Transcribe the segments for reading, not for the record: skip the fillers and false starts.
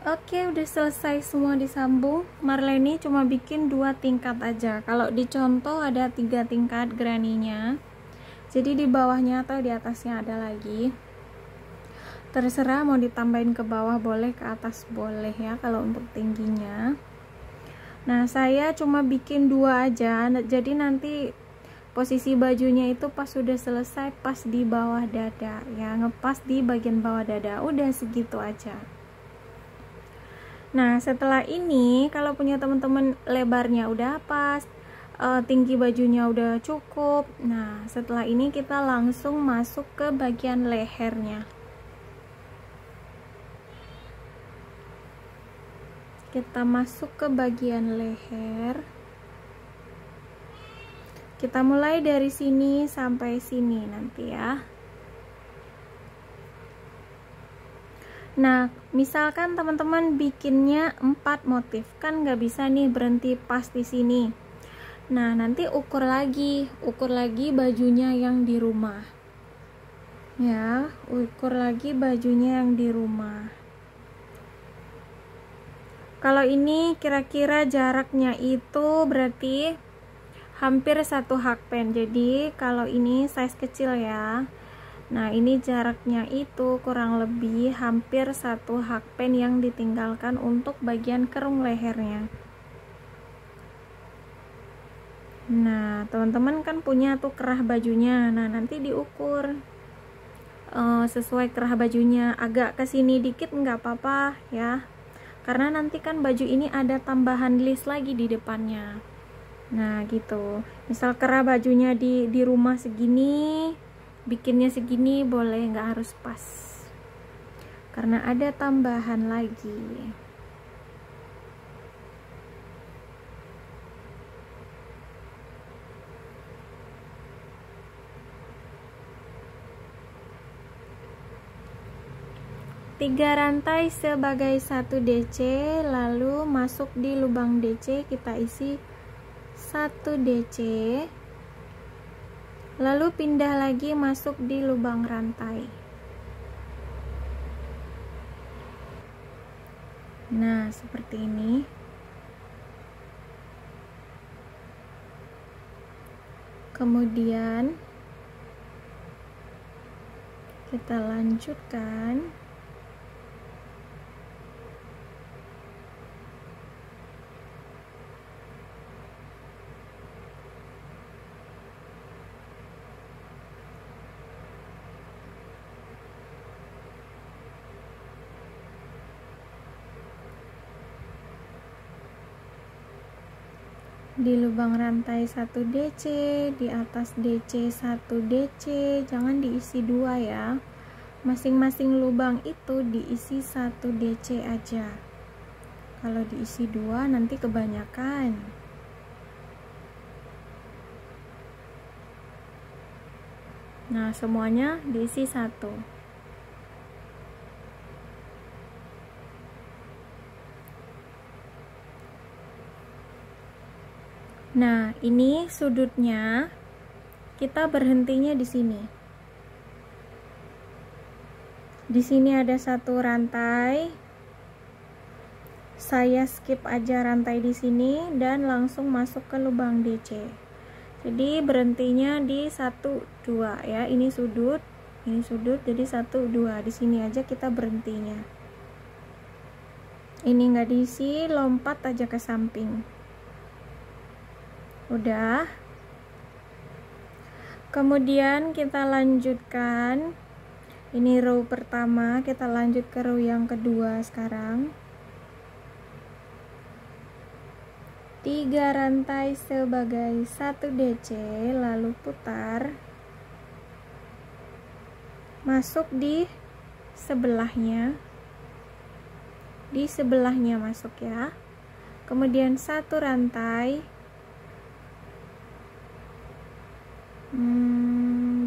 Oke, udah selesai semua disambung. Marleni cuma bikin 2 tingkat aja. Kalau dicontoh ada 3 tingkat granny-nya. Jadi di bawahnya atau di atasnya ada lagi. Terserah mau ditambahin ke bawah boleh, ke atas boleh ya kalau untuk tingginya. Nah, saya cuma bikin 2 aja. Jadi nanti posisi bajunya itu pas sudah selesai pas di bawah dada ya, ngepas di bagian bawah dada. Udah segitu aja. Nah, setelah ini kalau punya teman-teman lebarnya udah pas, tinggi bajunya udah cukup. Nah, setelah ini kita langsung masuk ke bagian lehernya. Kita masuk ke bagian leher. Kita mulai dari sini sampai sini nanti ya. Nah, misalkan teman-teman bikinnya 4 motif, kan nggak bisa nih berhenti pas di sini. Nah, nanti ukur lagi bajunya yang di rumah. Ya, ukur lagi bajunya yang di rumah. Kalau ini kira-kira jaraknya itu berarti hampir 1 hakpen. Jadi kalau ini size kecil ya. Nah, ini jaraknya itu kurang lebih hampir 1 hakpen yang ditinggalkan untuk bagian kerung lehernya. Nah, teman-teman kan punya tuh kerah bajunya. Nah, nanti diukur sesuai kerah bajunya. Agak kesini dikit nggak apa-apa ya, karena nanti kan baju ini ada tambahan list lagi di depannya. Nah, gitu. Misal kerah bajunya di rumah segini, bikinnya segini boleh, nggak harus pas karena ada tambahan lagi. Tiga rantai sebagai 1 DC, lalu masuk di lubang DC kita isi 1 DC, lalu pindah lagi masuk di lubang rantai. Nah, seperti ini. Kemudian kita lanjutkan. Di lubang rantai 1 DC, di atas DC 1 DC, jangan diisi 2 ya. Masing-masing lubang itu diisi 1 DC aja. Kalau diisi 2 nanti kebanyakan. Nah, semuanya diisi 1. Nah, ini sudutnya kita berhentinya di sini. Di sini ada 1 rantai. Saya skip aja rantai di sini dan langsung masuk ke lubang DC. Jadi berhentinya di 1 2 ya. Ini sudut jadi 1 2. Di sini aja kita berhentinya. Ini nggak diisi, lompat aja ke samping. Udah. Kemudian kita lanjutkan. Ini row pertama, kita lanjut ke row yang kedua sekarang. 3 rantai sebagai 1 DC, lalu putar. Masuk di sebelahnya. Di sebelahnya masuk ya. Kemudian 1 rantai.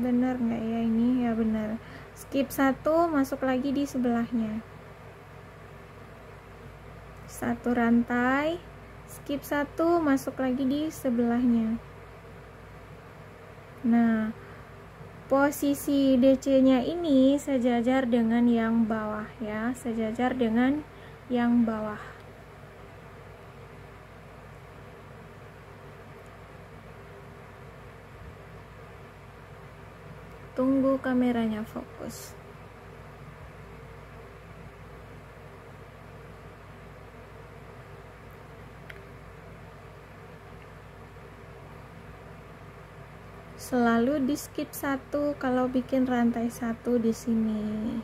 Bener nggak ya ini? Ya bener. Skip 1, masuk lagi di sebelahnya. 1 rantai, skip 1, masuk lagi di sebelahnya. Nah, posisi DC-nya ini sejajar dengan yang bawah ya, sejajar dengan yang bawah. Tunggu kameranya fokus. Selalu di skip satu kalau bikin rantai satu di sini.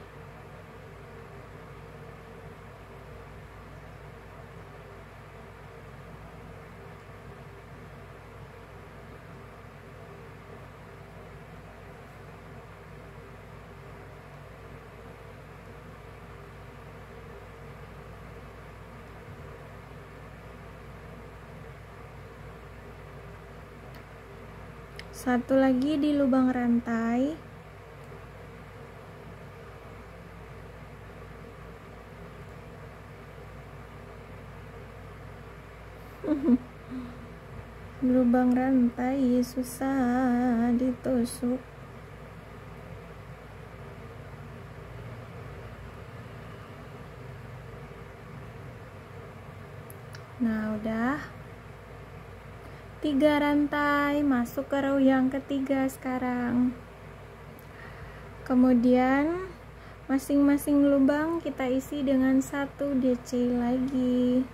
Satu lagi di lubang rantai. Lubang rantai susah ditusuk. Nah, udah 3 rantai, masuk ke row yang ketiga sekarang. Kemudian masing-masing lubang kita isi dengan 1 DC lagi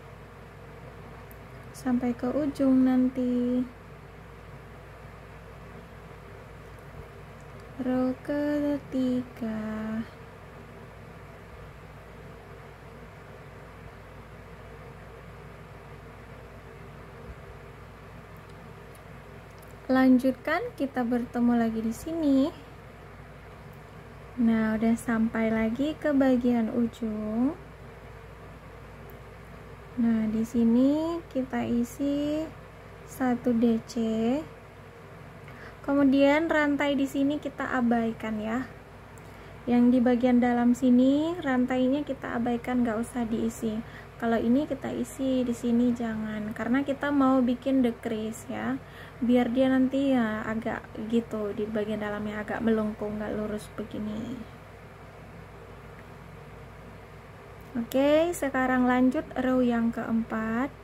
sampai ke ujung nanti. Row ketiga. Lanjutkan, kita bertemu lagi di sini. Nah, udah sampai lagi ke bagian ujung. Nah, di sini kita isi 1 DC. Kemudian rantai di sini kita abaikan ya. Yang di bagian dalam sini rantainya kita abaikan, nggak usah diisi. Kalau ini kita isi, di sini jangan, karena kita mau bikin decrease ya, biar dia nanti ya agak gitu di bagian dalamnya agak melengkung, nggak lurus begini. Oke, sekarang lanjut row yang keempat.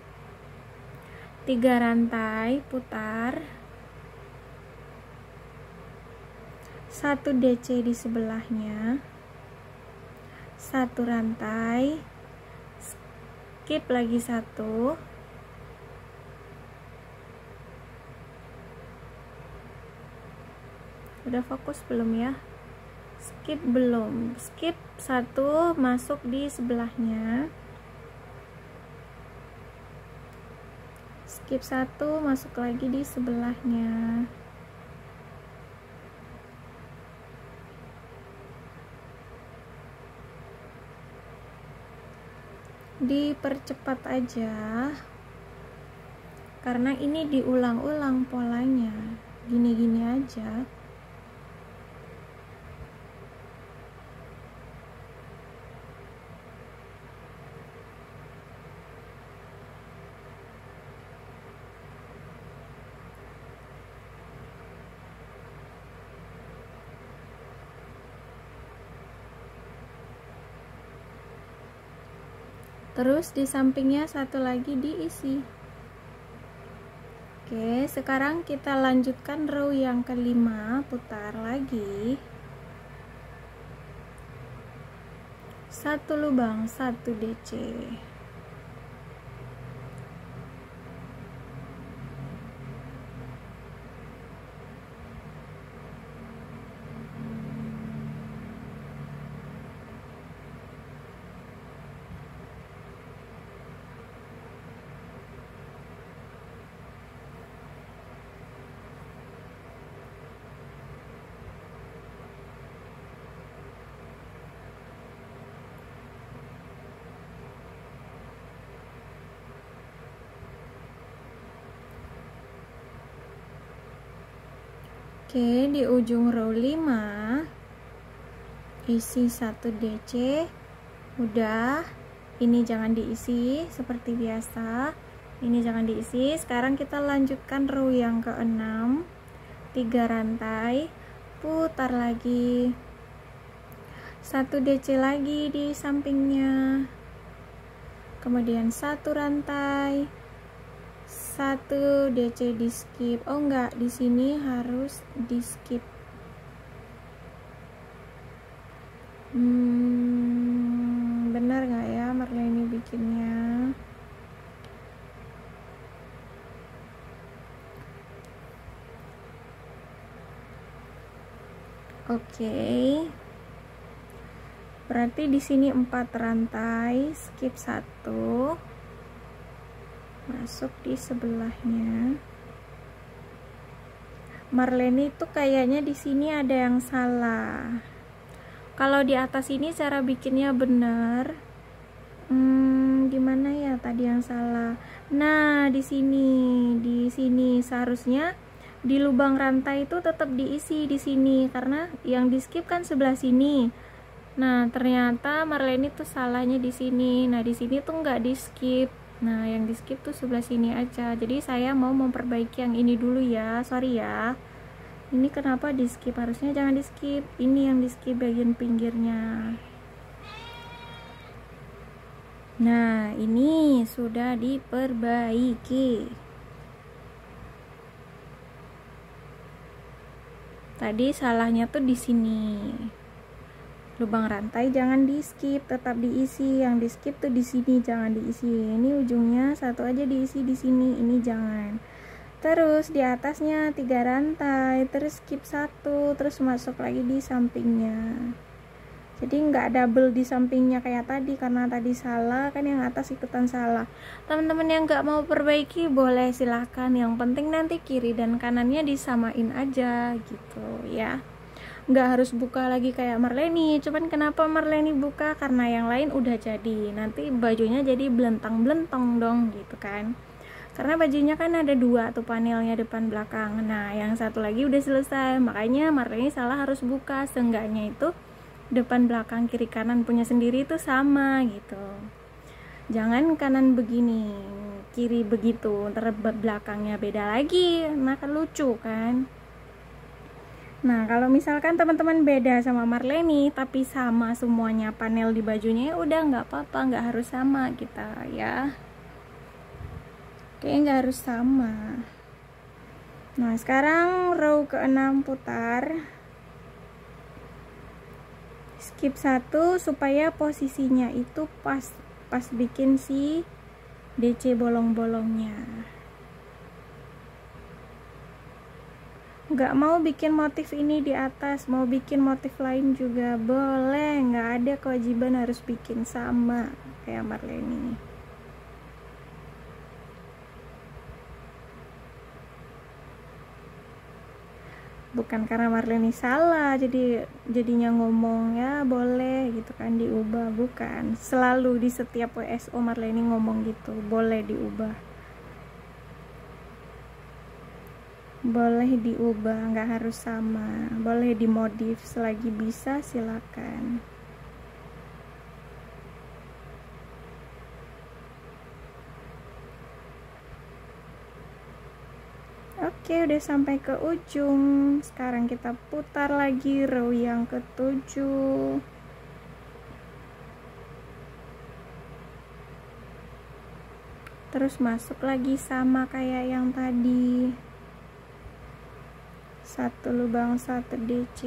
3 rantai putar, 1 DC di sebelahnya, 1 rantai, skip lagi 1, udah fokus belum ya? Skip belum, skip 1, masuk di sebelahnya, skip 1, masuk lagi di sebelahnya. Dipercepat aja karena ini diulang-ulang polanya, gini-gini aja. Terus di sampingnya 1 lagi diisi. Oke, sekarang kita lanjutkan row yang kelima, putar lagi. 1 lubang, 1 DC. Oke, di ujung row 5 isi 1 DC. Udah, ini jangan diisi seperti biasa, ini jangan diisi. Sekarang kita lanjutkan row yang ke-6, 3 rantai, putar lagi, 1 DC lagi di sampingnya. kemudian 1 rantai, 1 DC di skip. Oh enggak, di sini harus di skip. Benar nggak ya Marleni bikinnya? Oke. Berarti di sini 4 rantai, skip 1. Masuk di sebelahnya. Marleni tuh kayaknya di sini ada yang salah. Kalau di atas ini cara bikinnya benar. Gimana ya tadi yang salah? Nah, di sini seharusnya di lubang rantai itu tetap diisi di sini karena yang di skip kan sebelah sini. Nah, ternyata Marleni tuh salahnya di sini. Nah, di sini tuh nggak di skip. Nah, yang di skip tuh sebelah sini aja. Jadi saya mau memperbaiki yang ini dulu ya. Sorry ya. Ini kenapa di skip? Harusnya jangan di skip. Ini yang di skip bagian pinggirnya. Nah, ini sudah diperbaiki. Tadi salahnya tuh di sini. Lubang rantai jangan di skip, tetap diisi. Yang di skip tuh di sini jangan diisi. Ini ujungnya satu aja diisi di sini, ini jangan. Terus di atasnya 3 rantai, terus skip 1, terus masuk lagi di sampingnya. Jadi nggak double di sampingnya kayak tadi karena tadi salah kan, yang atas ikutan salah. Teman-teman yang nggak mau perbaiki boleh silahkan. Yang penting nanti kiri dan kanannya disamain aja gitu ya. Nggak harus buka lagi kayak Marleni. Cuman kenapa Marleni buka? Karena yang lain udah jadi. Nanti bajunya jadi belentang-belentong dong gitu kan. Karena bajunya kan ada 2 tuh panelnya, depan belakang. Nah, yang satu lagi udah selesai. Makanya Marleni salah harus buka. Seenggaknya itu depan belakang kiri kanan punya sendiri itu sama gitu. Jangan kanan begini, kiri begitu, ntar belakangnya beda lagi. Nah, kan lucu kan. Nah, kalau misalkan teman-teman beda sama Marleni tapi sama semuanya panel di bajunya, ya udah nggak apa-apa, nggak harus sama kita ya. Oke, nggak harus sama. Nah, sekarang row ke-6 putar. Skip 1 supaya posisinya itu pas bikin si DC bolong-bolongnya. Nggak mau bikin motif ini di atas, mau bikin motif lain juga boleh, nggak ada kewajiban harus bikin sama kayak Marleni. Bukan karena Marleni salah jadinya ngomong ya boleh gitu kan diubah, bukan. Selalu di setiap WSO Marleni ngomong gitu, boleh diubah. Boleh diubah, nggak harus sama, boleh dimodif selagi bisa, silakan. Oke, udah sampai ke ujung. Sekarang kita putar lagi row yang ke-7. Terus masuk lagi sama kayak yang tadi. 1 lubang 1 DC.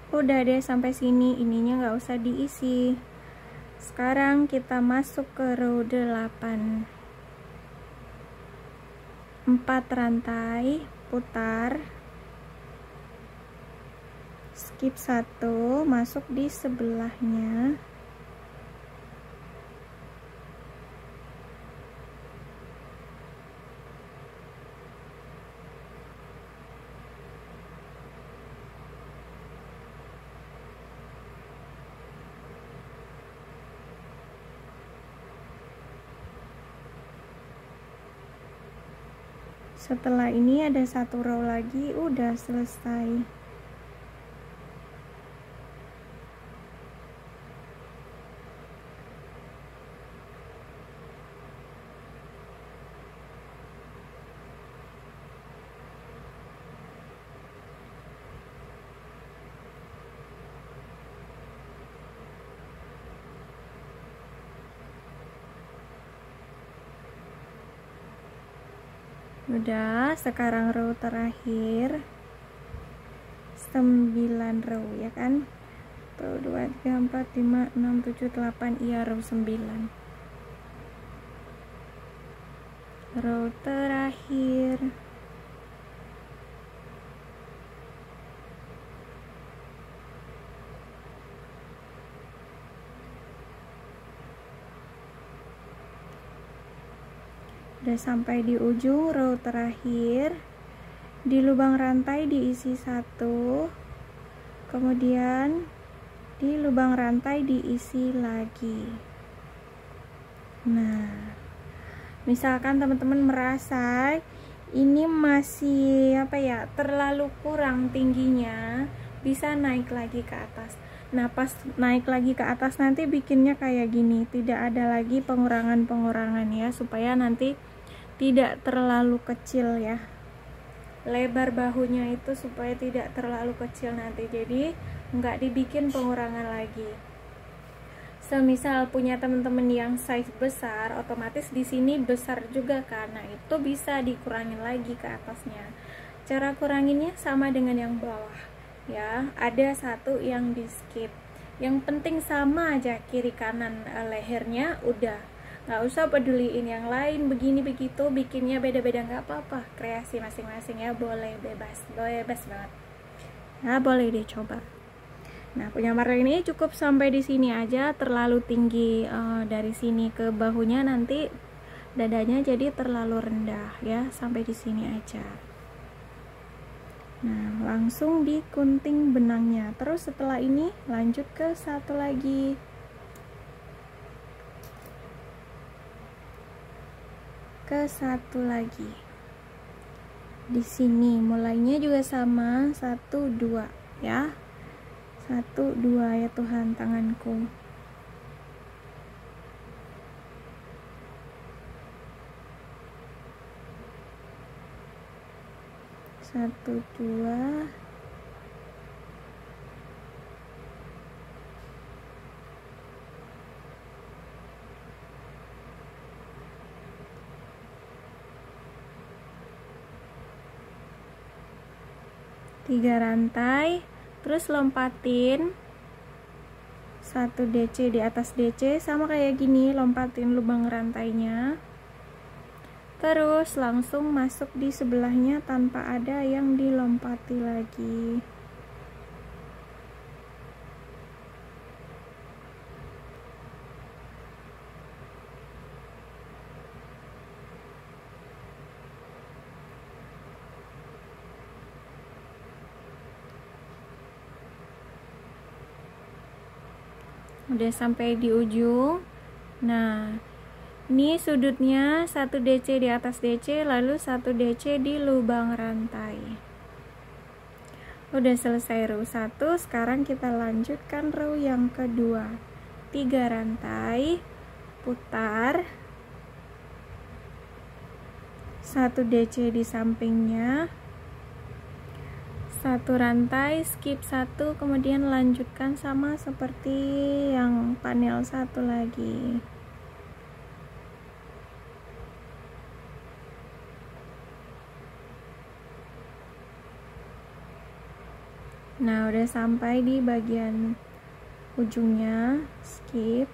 Udah deh sampai sini, ininya nggak usah diisi. Sekarang kita masuk ke row 8. 4 rantai, putar. Skip 1, masuk di sebelahnya. Setelah ini ada satu row lagi, udah selesai. Udah, sekarang row terakhir 9 row ya kan. 1, 2, 3, 4, 5, 6, 7, 8, iya row 9. Row terakhir. Udah sampai di ujung row terakhir. Di lubang rantai diisi 1, kemudian di lubang rantai diisi lagi. Nah, misalkan teman-teman merasa ini masih terlalu kurang tingginya, bisa naik lagi ke atas. Nah, pas naik lagi ke atas nanti bikinnya kayak gini, tidak ada lagi pengurangan-pengurangan ya, supaya nanti tidak terlalu kecil ya. Lebar bahunya itu supaya tidak terlalu kecil nanti, jadi nggak dibikin pengurangan lagi. Semisal punya teman-teman yang size besar, otomatis di sini besar juga kan. Nah, itu bisa dikurangin lagi ke atasnya. Cara kuranginnya sama dengan yang bawah ya. Ada satu yang di skip. Yang penting sama aja kiri kanan lehernya, udah. Nggak usah peduliin yang lain begini begitu, bikinnya beda-beda nggak apa-apa. Kreasi masing-masing ya, boleh bebas banget. Nah, boleh dicoba. Nah, punya Marleni cukup sampai di sini aja, terlalu tinggi dari sini ke bahunya nanti dadanya jadi terlalu rendah ya, sampai di sini aja. Nah, langsung digunting benangnya. Terus setelah ini lanjut ke satu lagi. Di sini mulainya juga sama, 1, 2 ya. 1, 2 ya Tuhan tanganku. 1, 2. Tiga rantai, terus lompatin 1 DC di atas DC, sama kayak gini, lompatin lubang rantainya, terus langsung masuk di sebelahnya tanpa ada yang dilompati lagi. Udah sampai di ujung. Nah, ini sudutnya 1 DC di atas DC, lalu 1 DC di lubang rantai. Udah selesai row 1, sekarang kita lanjutkan row yang kedua. 3 rantai, putar 1 DC di sampingnya, 1 rantai, skip 1, kemudian lanjutkan sama seperti yang panel 1 lagi. Nah, udah sampai di bagian ujungnya, skip.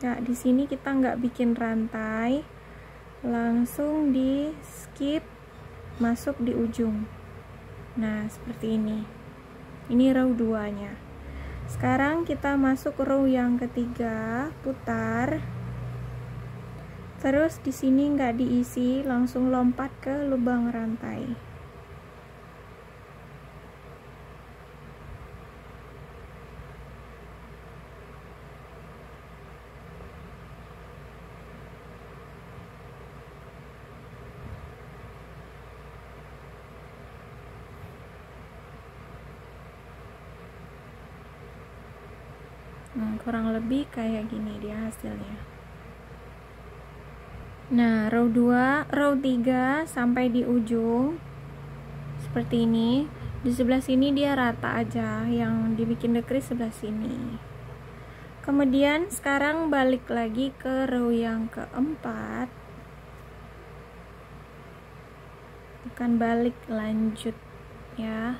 Nah, di sini kita nggak bikin rantai, langsung di skip, masuk di ujung. Nah, seperti ini. Ini row 2-nya. Sekarang kita masuk row yang ketiga, putar. Terus di sini nggak diisi, langsung lompat ke lubang rantai. kurang lebih kayak gini dia hasilnya. Nah, row 2, row 3 sampai di ujung seperti ini. Di sebelah sini dia rata aja, yang dibikin decrease sebelah sini. Kemudian sekarang balik lagi ke row yang keempat. Bukan balik, lanjut ya.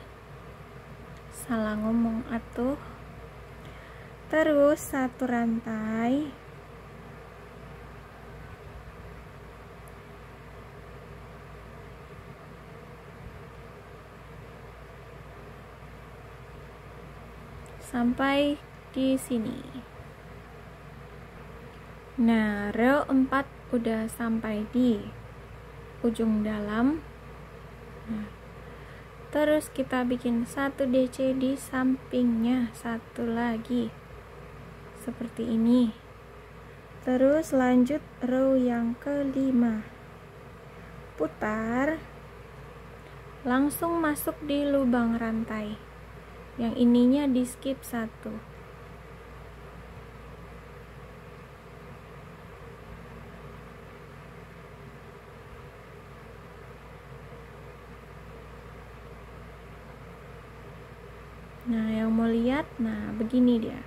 Salah ngomong atuh. Terus satu rantai. Sampai di sini. Nah, row 4 udah sampai di ujung dalam. Nah, terus kita bikin 1 DC di sampingnya, satu lagi seperti ini. Terus lanjut row yang kelima, putar, langsung masuk di lubang rantai. Yang ininya di skip 1. Nah, yang mau lihat, nah begini dia.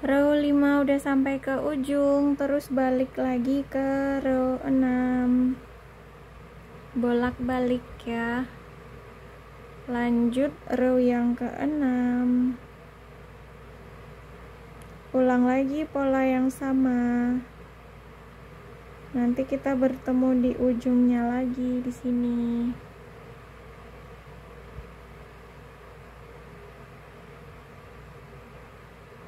Row 5 udah sampai ke ujung, terus balik lagi ke row 6. Bolak-balik ya. Lanjut row yang ke-6. Ulang lagi pola yang sama. Nanti kita bertemu di ujungnya lagi di sini.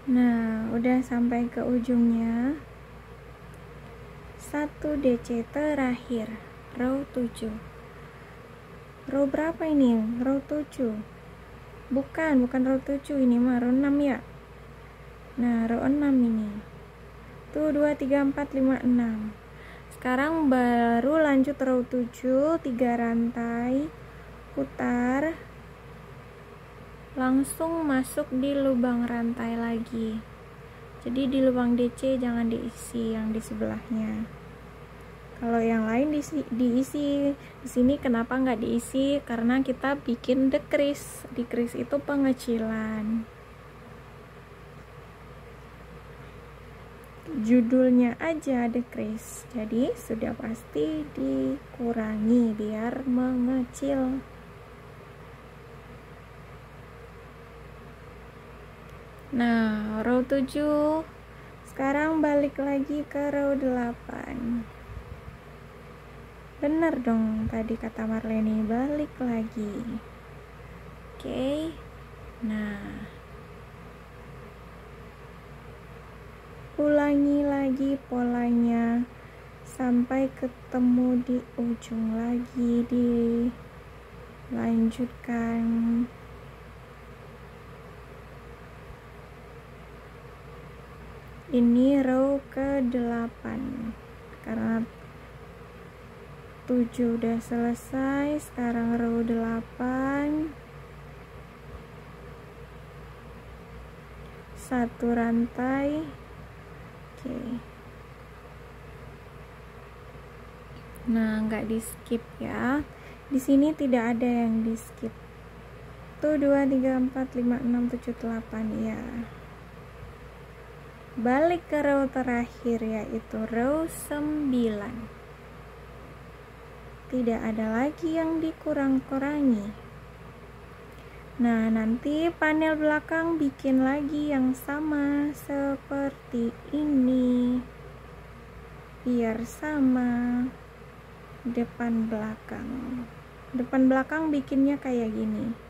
Nah, udah sampai ke ujungnya. 1 DC terakhir, row 7. Row berapa ini? Row 7. Bukan row 7, ini mah row 6 ya. Nah, row 6 ini. Tuh 2 3 4 5 6. Sekarang baru lanjut row 7, 3 rantai, putar, langsung masuk di lubang rantai lagi. Jadi di lubang DC jangan diisi yang di sebelahnya. Kalau yang lain diisi. Di sini kenapa nggak diisi? Karena kita bikin decrease. Decrease itu pengecilan. Judulnya aja decrease, jadi sudah pasti dikurangi biar mengecil. Nah, row 7. Sekarang balik lagi ke row 8. Bener dong tadi kata Marleni, balik lagi. Oke. Nah, ulangi lagi polanya sampai ketemu di ujung lagi, dilanjutkan. Ini row ke-8 karena 7 udah selesai. Sekarang row 8, 1 rantai. Oke. Nah, nggak di skip ya. Di sini tidak ada yang di skip. Tuh 2 3 4 5 6 7 8 ya. Balik ke row terakhir yaitu row 9. Tidak ada lagi yang dikurang-kurangi. Nah, nanti panel belakang bikin lagi yang sama seperti ini. Biar sama depan belakang. Depan belakang bikinnya kayak gini.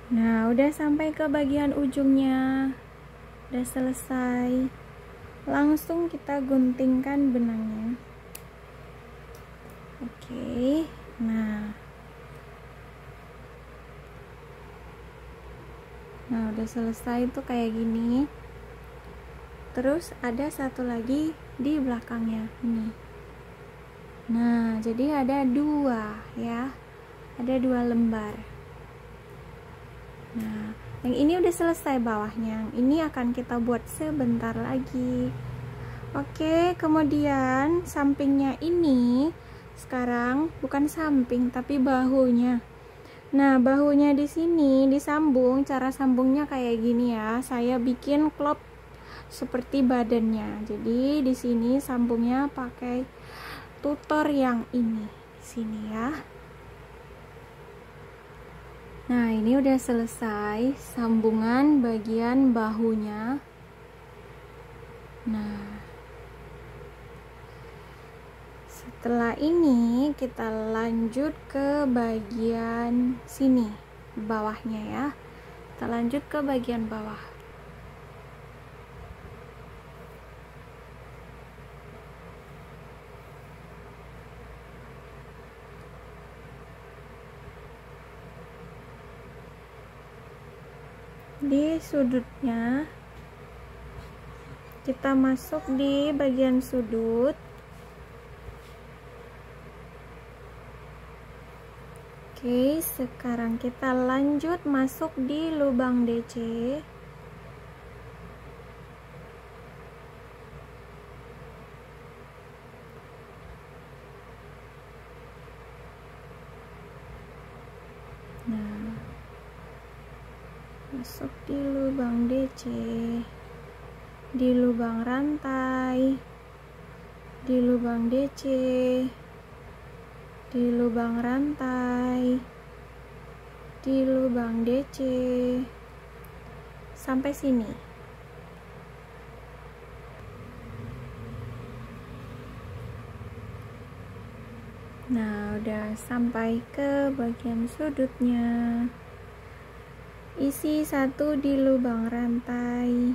Nah, udah sampai ke bagian ujungnya. Udah selesai. Langsung kita guntingkan benangnya. Oke. Nah, Nah, udah selesai tuh kayak gini. Terus ada satu lagi di belakangnya ini. Nah, jadi ada 2 ya. Ada 2 lembar. Nah, yang ini udah selesai bawahnya. Ini akan kita buat sebentar lagi. Oke, kemudian sampingnya ini sekarang bukan samping tapi bahunya. Nah, bahunya di sini disambung. Cara sambungnya kayak gini ya. Saya bikin klop seperti badannya. Jadi di sini sambungnya pakai tutor yang ini. Di sini ya. Nah, ini udah selesai sambungan bagian bahunya. Nah, setelah ini kita lanjut ke bagian sini, bawahnya ya. Kita lanjut ke bagian bawah. Di sudutnya kita masuk di bagian sudut. Oke, sekarang kita lanjut masuk di lubang DC. Nah, masuk di lubang DC, di lubang rantai, di lubang DC, di lubang rantai, di lubang DC, sampai sini. Nah, udah sampai ke bagian sudutnya. Isi 1 di lubang rantai,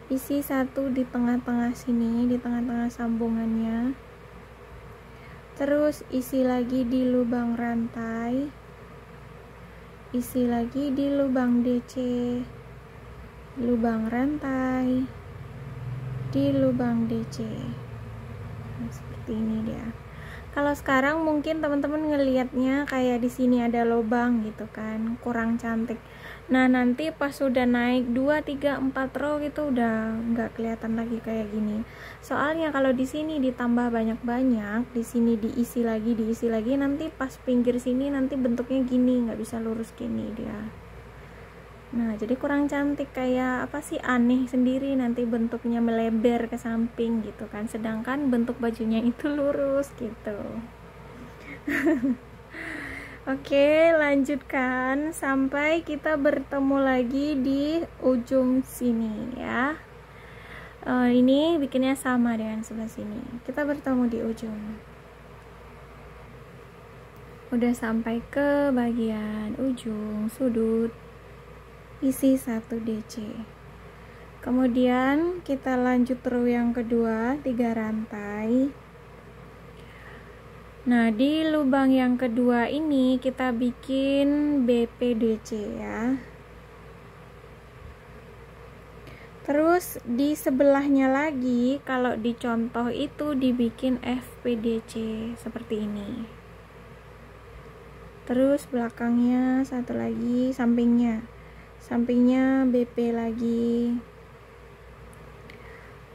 isi 1 di tengah-tengah sini, di tengah-tengah sambungannya. Terus isi lagi di lubang rantai, isi lagi di lubang DC, lubang rantai, di lubang DC. Nah, seperti ini dia. Kalau sekarang mungkin teman-teman ngelihatnya kayak di sini ada lubang gitu kan, kurang cantik. Nah, nanti pas sudah naik 2, 3, 4 row gitu udah nggak kelihatan lagi kayak gini. Soalnya kalau di sini ditambah banyak-banyak, di sini diisi lagi, nanti pas pinggir sini nanti bentuknya gini, nggak bisa lurus gini dia. Nah, jadi kurang cantik, kayak apa sih, aneh sendiri, nanti bentuknya melebar ke samping gitu kan, sedangkan bentuk bajunya itu lurus gitu. Oke, lanjutkan sampai kita bertemu lagi di ujung sini ya. Ini bikinnya sama dengan sebelah sini. Kita bertemu di ujung. Udah sampai ke bagian ujung sudut. Isi 1 DC. Kemudian kita lanjut row yang kedua, 3 rantai. Nah, di lubang yang kedua ini kita bikin BPDC ya. Terus di sebelahnya lagi, kalau di contoh itu dibikin FPDC seperti ini. Terus belakangnya satu lagi, sampingnya BP lagi.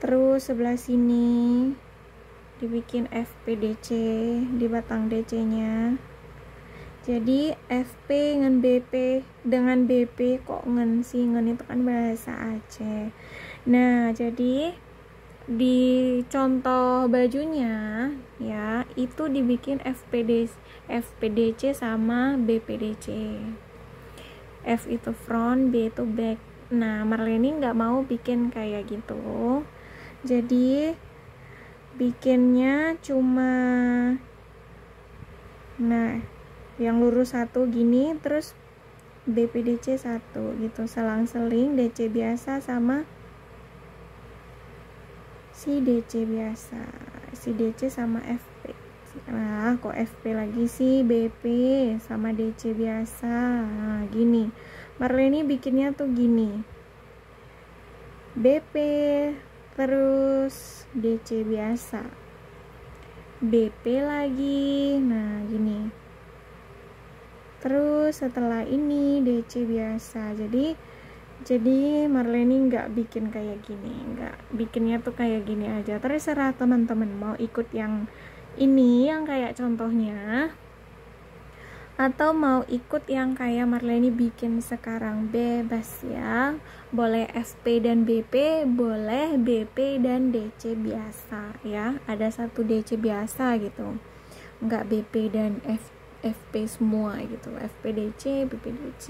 Terus sebelah sini dibikin FPDC di batang DC nya. Jadi FP dengan BP kok ngen sih, ngen itu kan bahasa Aceh. Nah, jadi di contoh bajunya ya itu dibikin FPDC sama BPDC. F itu front, B itu back. Nah, Marleni nggak mau bikin kayak gitu, jadi bikinnya cuma yang lurus 1 gini, terus BPDC 1 gitu, selang-seling DC biasa sama si DC biasa, si DC sama FP. Nah, kok FP lagi sih, BP sama DC biasa. Nah, gini Marleni bikinnya tuh gini, BP terus DC biasa, BP lagi, nah gini, terus setelah ini DC biasa. Jadi Marleni nggak bikin kayak gini, nggak bikinnya tuh kayak gini aja. Terserah teman-teman mau ikut yang ini yang kayak contohnya, atau mau ikut yang kayak Marleni bikin sekarang, bebas ya. Boleh FP dan BP, boleh BP dan DC biasa ya. Ada satu DC biasa gitu, nggak BP dan FP semua gitu. FP DC, BP DC.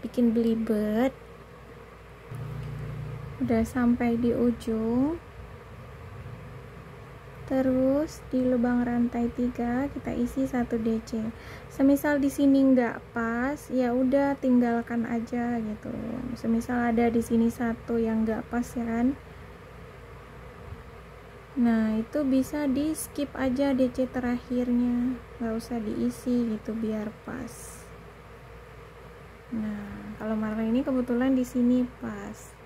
Bikin belibet. Udah sampai di ujung, terus di lubang rantai 3 kita isi 1 DC. Semisal di sini nggak pas, ya udah tinggalkan aja gitu. Semisal ada di sini satu yang nggak pas ya kan, nah itu bisa di skip aja DC terakhirnya, nggak usah diisi gitu biar pas. Nah kalau Marleni kebetulan di sini pas.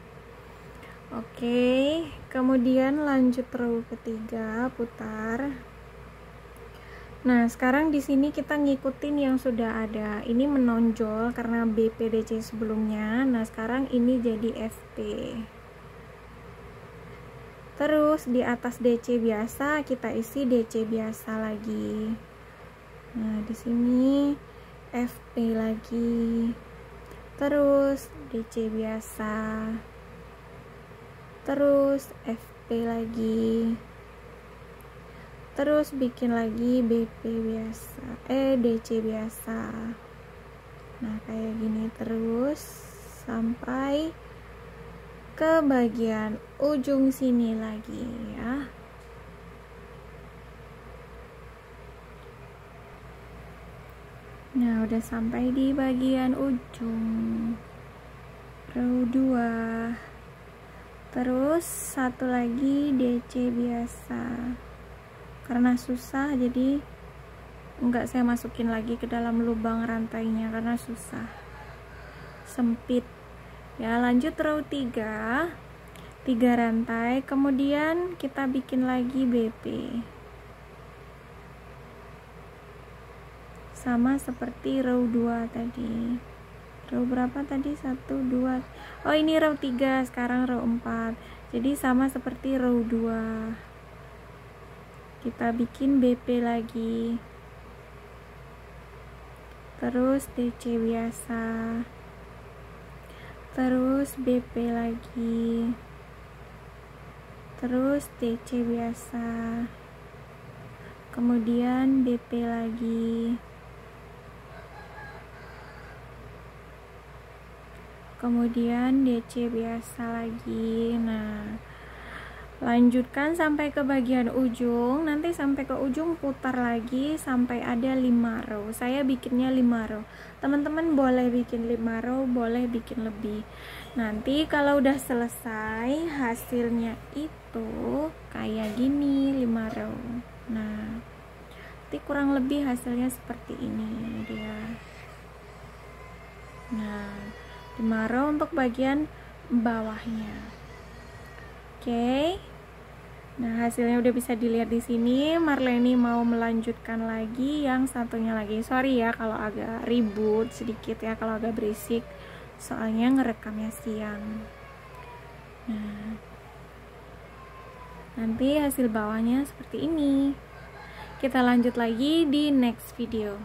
Oke, kemudian lanjut row ketiga, putar. Nah, sekarang di sini kita ngikutin yang sudah ada. Ini menonjol karena BPDC sebelumnya. Nah, sekarang ini jadi FP. Terus di atas DC biasa kita isi DC biasa lagi. Nah, di sini FP lagi. Terus DC biasa. Terus FP lagi, terus bikin lagi BP biasa, DC biasa. Nah kayak gini terus sampai ke bagian ujung sini lagi ya. Nah udah sampai di bagian ujung row 2. Terus satu lagi DC biasa. Karena susah jadi enggak saya masukin lagi ke dalam lubang rantainya karena susah, sempit ya. Lanjut row 3 rantai, kemudian kita bikin lagi BP sama seperti row 2 tadi. Row berapa tadi? 1, 2. Oh ini row 3, sekarang row 4. Jadi sama seperti row 2. Kita bikin BP lagi. Terus DC biasa. Terus BP lagi. Terus DC biasa. Kemudian BP lagi. Kemudian DC biasa lagi. Nah lanjutkan sampai ke bagian ujung. Nanti sampai ke ujung putar lagi sampai ada 5 row. Saya bikinnya 5 row. Teman-teman boleh bikin 5 row, boleh bikin lebih. Nanti kalau udah selesai hasilnya itu kayak gini, 5 row. Nah nanti kurang lebih hasilnya seperti ini dia. Nah 5 row untuk bagian bawahnya. Oke. Nah, hasilnya udah bisa dilihat di sini. Marleni mau melanjutkan lagi yang satunya lagi. Sorry ya kalau agak ribut sedikit ya, kalau agak berisik. Soalnya ngerekamnya siang. Nah, nanti hasil bawahnya seperti ini. Kita lanjut lagi di next video.